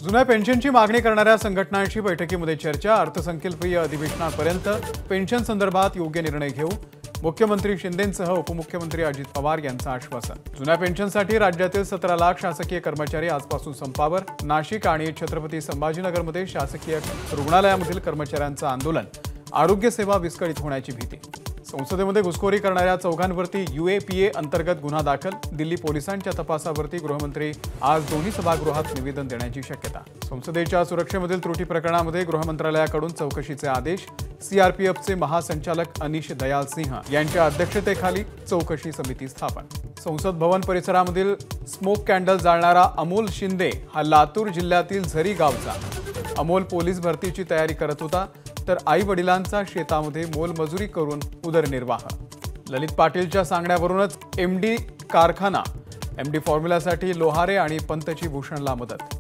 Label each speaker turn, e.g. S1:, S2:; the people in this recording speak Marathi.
S1: जुन्या पेन्शनची मागणी करणाऱ्या संघटनांशी बैठकीमध्ये चर्चा। अर्थसंकल्पीय अधिवेशनापर्यंत पेन्शन संदर्भात योग्य निर्णय घेऊ, मुख्यमंत्री शिंदेंसह उपमुख्यमंत्री अजित पवार यांचं आश्वासन। जुन्या पेन्शनसाठी राज्यातील 17 लाख शासकीय कर्मचारी आजपासून संपावर। नाशिक आणि छत्रपती संभाजीनगरमध्ये शासकीय रुग्णालयामधील कर्मचाऱ्यांचं आंदोलन। आरोग्य सेवा विस्कळीत होण्याची भीती। संसदेमध्ये घुसखोरी करणाऱ्या चौघांवरती UAPA अंतर्गत गुन्हा दाखल। दिल्ली पोलिसांच्या तपासावरती गृहमंत्री आज दोन्ही सभागृहात निवेदन देण्याची शक्यता। संसदेच्या सुरक्षेमधील त्रुटी प्रकरणामध्ये गृह मंत्रालयाकडून चौकशीचे आदेश। CRPFचे महासंचालक अनिश दयाल सिंह यांच्या अध्यक्षतेखाली चौकशी समिती स्थापन। संसद भवन परिसरामधील स्मोक कॅन्डल जाळणारा अमोल शिंदे हा लातूर जिल्ह्यातील झरी गावचा। अमोल पोलीस भरतीची तयारी करत होता, तर आई वडिलांचा शेतामध्ये मोलमजुरी करून उदरनिर्वाह। ललित पाटीलच्या सांगण्यावरूनच MD कारखाना। MD फॉर्म्युलासाठी लोहारे आणि पंतची भूषणला मदत।